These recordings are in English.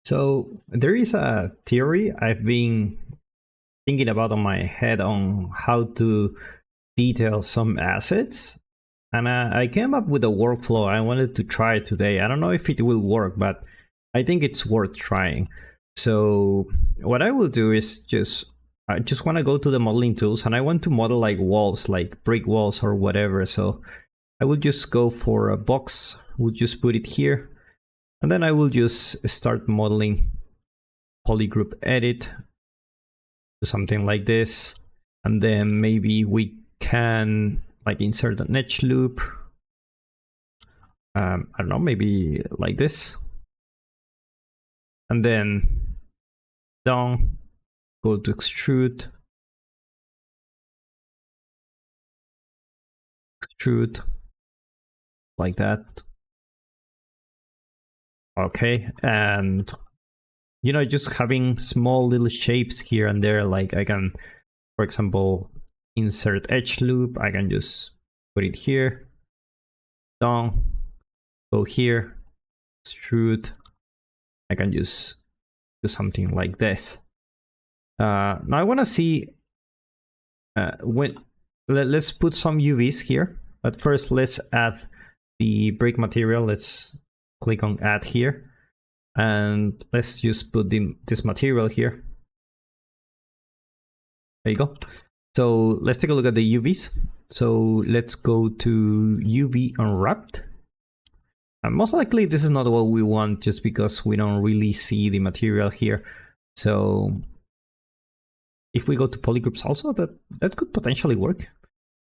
So there is a theory I've been thinking about on my head on how to detail some assets. And I came up with a workflow I wanted to try today. I don't know if it will work, but I think it's worth trying. So what I will do is I just want to go to the modeling tools and I want to model like walls, like brick walls or whatever. So I will just go for a box. We'll just put it here. And then I will just start modeling polygroup edit, something like this. And then maybe we can like insert an edge loop. I don't know, maybe like this. And then down, go to extrude. Extrude, like that. Okay, and you know, just having small little shapes here and there, like I can, for example, insert edge loop. I can just put it here, down, go here, extrude. I can just do something like this. Now I want to see let's put some UVs here, but first let's add the brick material. Let's click on add here, and let's just put this material here. There you go. So let's take a look at the UVs. So let's go to UV unwrapped. And most likely this is not what we want, just because we don't really see the material here. So if we go to polygroups also, that could potentially work.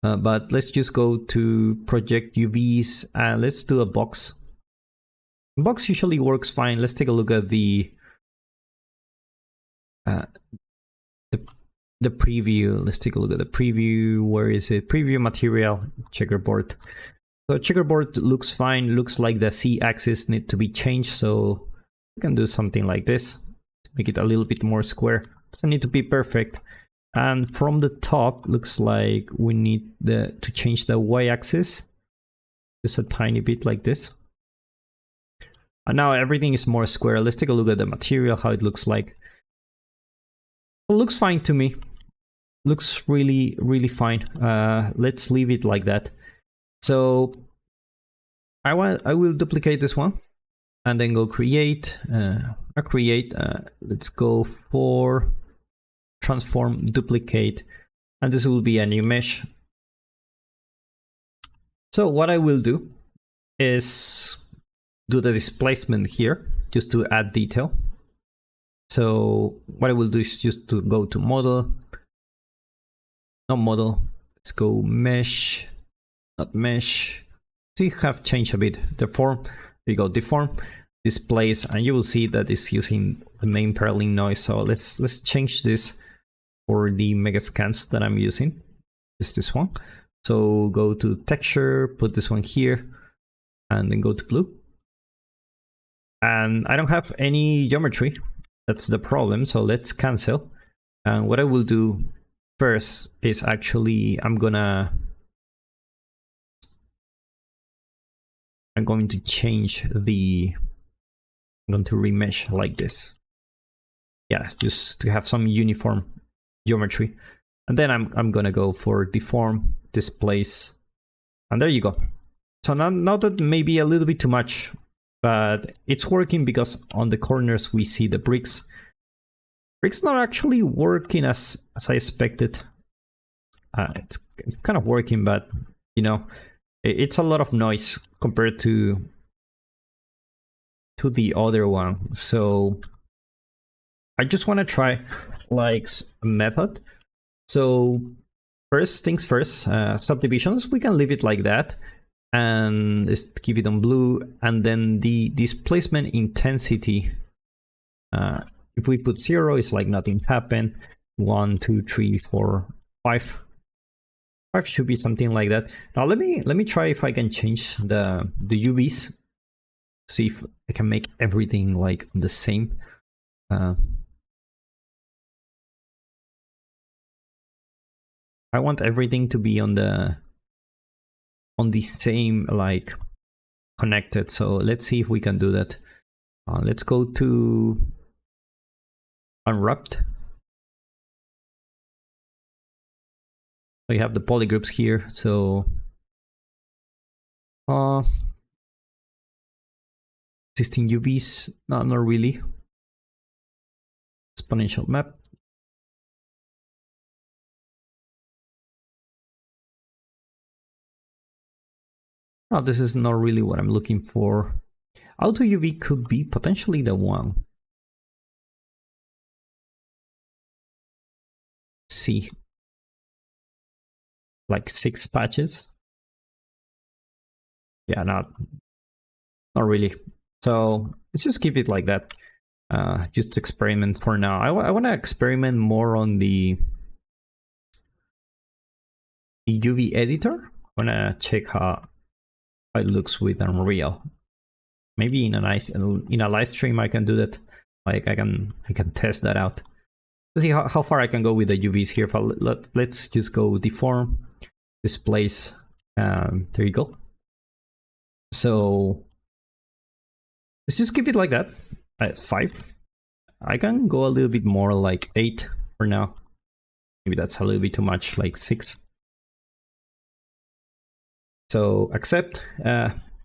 But let's just go to project UVs and let's do a box. Box usually works fine. Let's take a look at the preview. Let's take a look at the preview. Where is it? Preview material, checkerboard. So checkerboard looks fine. Looks like the Z-axis need to be changed. So we can do something like this. Make it a little bit more square. Doesn't need to be perfect. And from the top, looks like we need to change the Y-axis. Just a tiny bit like this. And now everything is more square. Let's take a look at the material, how it looks like. It looks fine to me. Looks really, really fine. Let's leave it like that. So I will duplicate this one and then go create. Let's go for transform, duplicate, and this will be a new mesh. So what I will do is do the displacement here just to add detail. So what I will do is just to go to model, not model, let's go mesh, not mesh. See, have changed a bit the form. We go deform, displace, and you will see that it's using the main paralleling noise. So let's change this for the megascans that I'm using. Is this one. So go to texture, put this one here, and then go to blue. And I don't have any geometry. That's the problem. So let's cancel. And what I will do first is actually I'm going to change the, I'm going to remesh like this. Yeah, just to have some uniform geometry. And then I'm going to go for deform, displace. And there you go. So now that may be a little bit too much, but it's working because on the corners we see the bricks. Bricks not actually working as I expected. It's kind of working, but you know, it's a lot of noise compared to the other one. So I just want to try like a method. So first things first, subdivisions, we can leave it like that. And let's keep it on blue, and then the displacement intensity, if we put 0, it's like nothing happened. 1, 2, 3, 4, 5. 5 should be something like that. Now let me try if I can change the UVs, see if I can make everything like the same. I want everything to be on the same, like connected. So let's see if we can do that. Let's go to unwrapped. We have the polygroups here, so existing UVs, not really. Exponential map. Oh, this is not really what I'm looking for. Auto UV could be potentially the one. See, like 6 patches. Yeah, not really. So let's just keep it like that. Just experiment for now. I want to experiment more on the UV editor. I want to check how it looks with Unreal. Maybe in a live stream I can do that. Like I can test that out. See how far I can go with the UVs here. Let's just go deform, displace. There you go. So let's just keep it like that at 5. I can go a little bit more, like 8 for now. Maybe that's a little bit too much, like 6. So accept.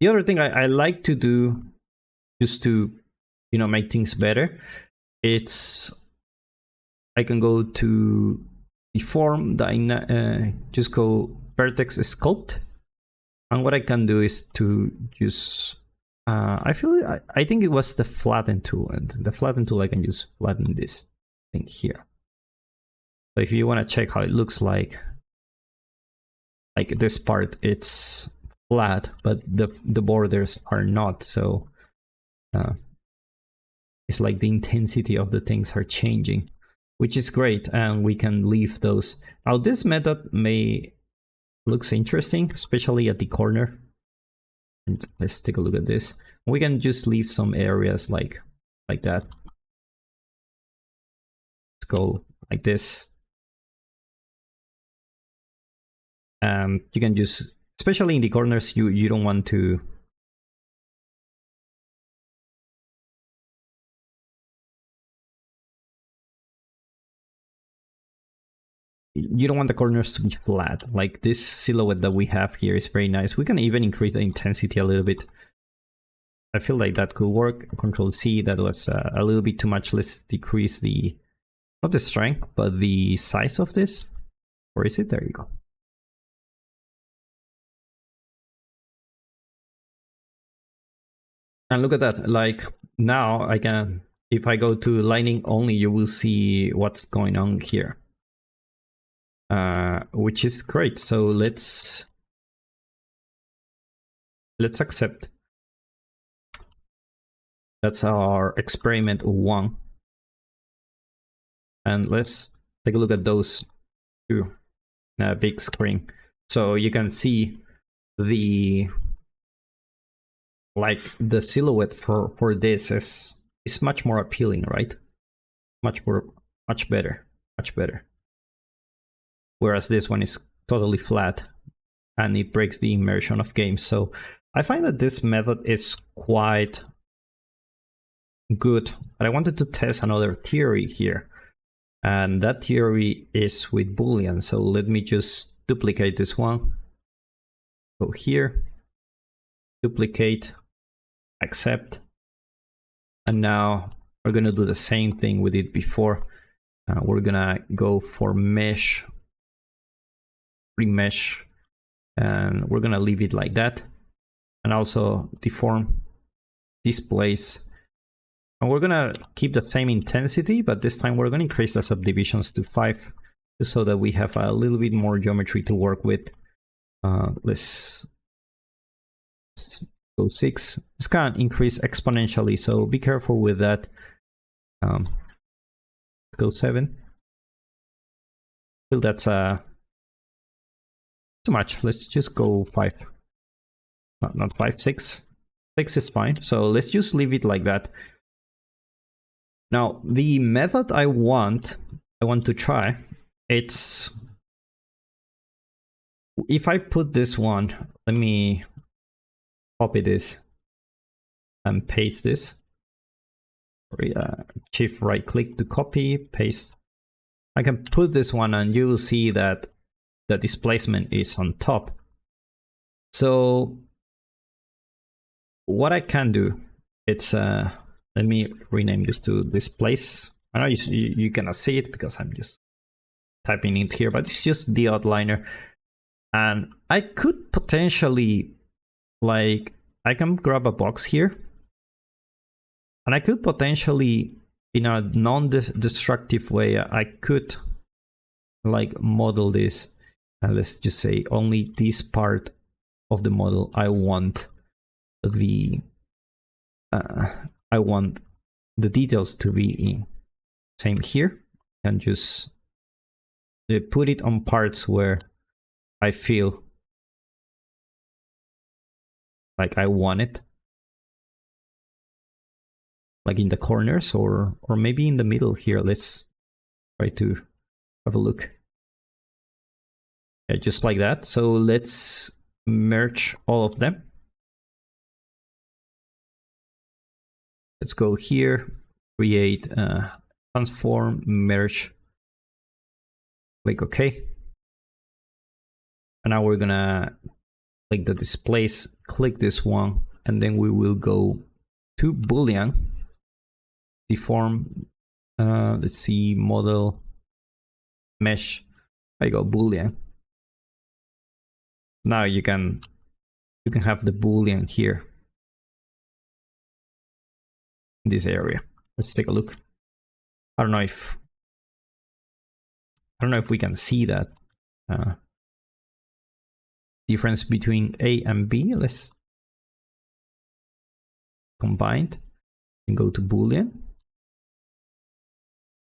The other thing I like to do, just to make things better, it's I can go to deform, just go vertex sculpt, and what I can do is to use I think it was the flatten tool, and the flatten tool I can just flatten this thing here. So if you want to check how it looks like this part, it's flat, but the borders are not. So it's like the intensity of the things are changing, which is great, and we can leave those. Now this method looks interesting, especially at the corner. And let's take a look at this. We can just leave some areas like that. Let's go like this. You can just, especially in the corners, you don't want to the corners to be flat. Like this silhouette that we have here is very nice. We can even increase the intensity a little bit. I feel like that could work. Control C, that was a little bit too much. Let's decrease not the strength, but the size of this. Where is it? There you go. And look at that, like now I can, if I go to lining only, you will see what's going on here. Which is great. So let's accept. That's our experiment 1. And let's take a look at those two big screen. So you can see the silhouette for this is much more appealing, right? Much better. Whereas this one is totally flat and it breaks the immersion of games. So I find that this method is quite good, but I wanted to test another theory here, and that theory is with Boolean. So let me just duplicate this one, go here, duplicate, accept, and now we're gonna do the same thing we did before. We're gonna go for mesh, remesh, and we're gonna leave it like that, and also deform, displace. And we're gonna keep the same intensity, but this time we're gonna increase the subdivisions to 5, just so that we have a little bit more geometry to work with. Let's go 6. This can increase exponentially, so be careful with that. Let's go 7. Still, that's too much. Let's just go 5. Not 5, 6. 6 is fine. So let's just leave it like that. Now, the method I want to try, it's, if I put this one, let me copy this and paste this. shift right click to copy, paste. I can put this one and you will see that the displacement is on top. So what I can do, it's let me rename this to displace. I know you cannot see it because I'm just typing it here, but it's just the outliner. And I could potentially, like, I can grab a box here and I could potentially, in a non-destructive way, I could like model this, and let's just say only this part of the model I want the details to be in. Same here, and just put it on parts where I feel like I want it, like in the corners or maybe in the middle here. Let's try to have a look. Yeah, just like that. So let's merge all of them. Let's go here, create transform, merge, click OK. And now we're gonna click the displace, click this one, and then we will go to Boolean, deform, let's see, model, mesh, I go Boolean. Now you can have the Boolean here in this area. Let's take a look. I don't know if we can see that difference between A and B. Let's combine and go to Boolean.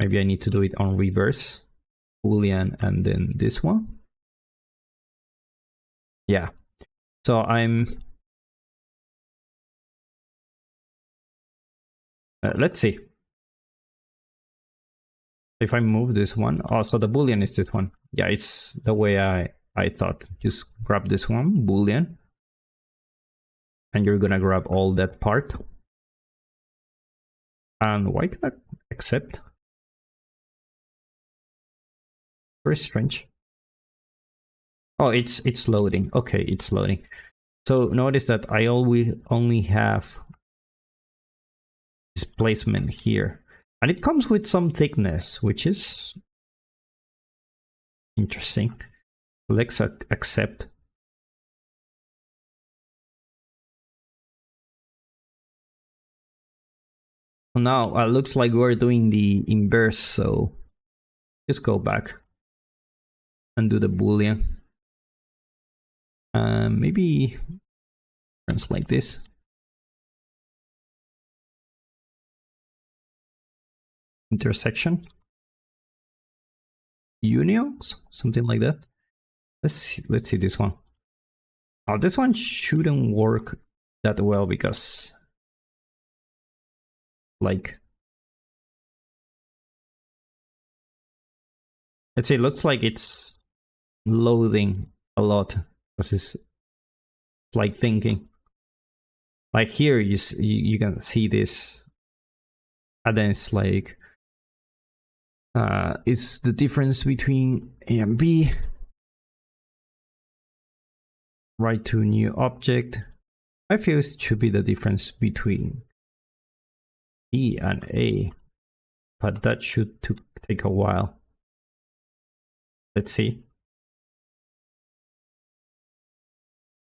Maybe I need to do it on reverse. Boolean and then this one. Yeah. So I'm let's see if I move this one. Oh, so the Boolean is this one. Yeah, it's the way I thought. Just grab this one, Boolean, and you're gonna grab all that part. And why can I accept? Very strange. Oh, it's loading. Okay, it's loading. So notice that I only have displacement here, and it comes with some thickness, which is interesting. Let's accept. Now it looks like we're doing the inverse, so just go back and do the Boolean. Maybe translate this. Intersection. Unions, something like that. Let's see this one. Oh, this one shouldn't work that well because, like, let's say it looks like it's loading a lot because it's like thinking. Like here, you can see this, and then it's like, is the difference between A and B. Write to new object. I feel it should be the difference between B and A, but that should take a while. Let's see.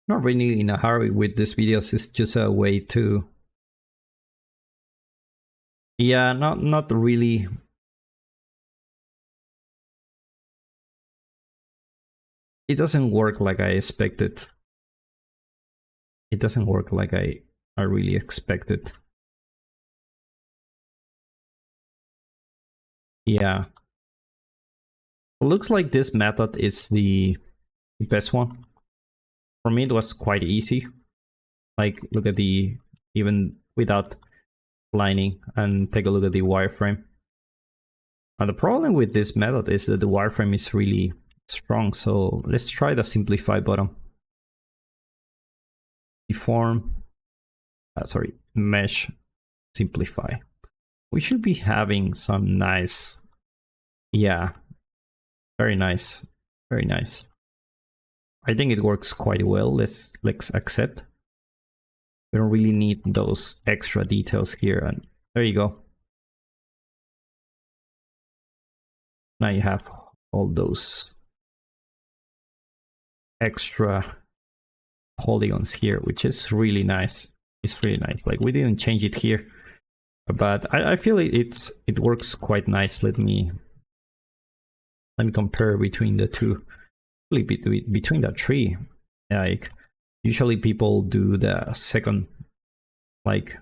Not really in a hurry with these videos. It's just a way to, yeah, not really. It doesn't work like I expected. It doesn't work like I really expected. Yeah. It looks like this method is the best one. For me, it was quite easy. Like, look at the, even without lining, and take a look at the wireframe. And the problem with this method is that the wireframe is really strong. So let's try the simplify button. Deform, mesh, simplify. we should be having some nice, yeah, very nice, very nice. I think it works quite well. Let's accept. We don't really need those extra details here, and there you go. Now you have all those extra polygons here, which is really nice. It's really nice. Like, we didn't change it here, but I feel it works quite nice. Let me compare between the two. Between the three, like usually people do the second. Like,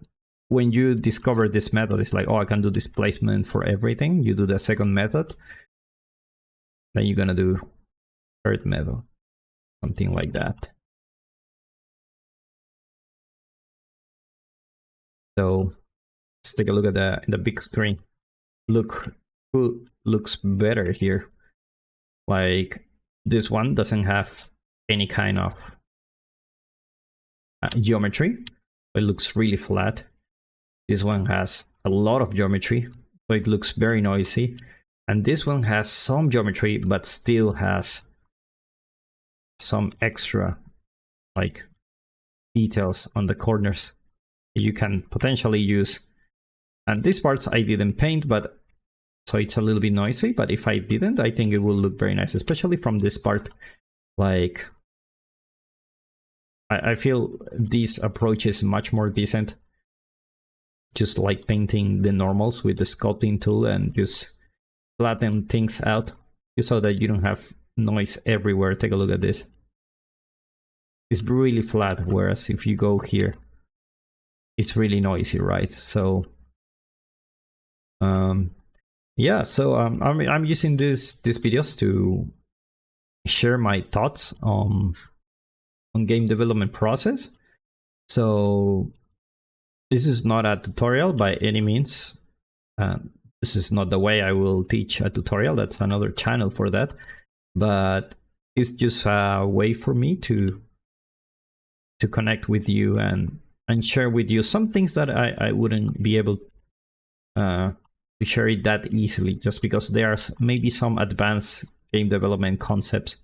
when you discover this method, it's like, oh, I can do displacement for everything. You do the second method, then you're gonna do third method, something like that. So let's take a look at the big screen. Look who looks better here. Like, this one doesn't have any kind of geometry. It looks really flat. This one has a lot of geometry, so it looks very noisy. And this one has some geometry, but still has some extra, like, details on the corners you can potentially use. And these parts I didn't paint, but so it's a little bit noisy. But if I didn't, I think it will look very nice, especially from this part. Like, I feel this approach is much more decent. Just like painting the normals with the sculpting tool and just flatten things out so that you don't have noise everywhere. Take a look at this. It's really flat, whereas if you go here, it's really noisy, right? So yeah, so I'm using these videos to share my thoughts on game development process. So this is not a tutorial by any means. This is not the way I will teach a tutorial. That's another channel for that. But it's just a way for me to connect with you and share with you some things that I wouldn't be able to share it that easily, just because there are maybe some advanced game development concepts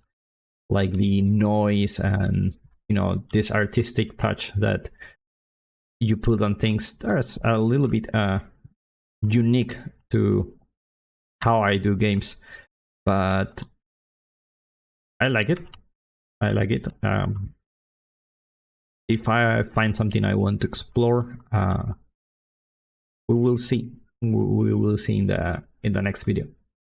like the noise and, you know, this artistic touch that you put on things. That's a little bit unique to how I do games, but I like it. I like it. If I find something I want to explore, we will see. We will see in the next video.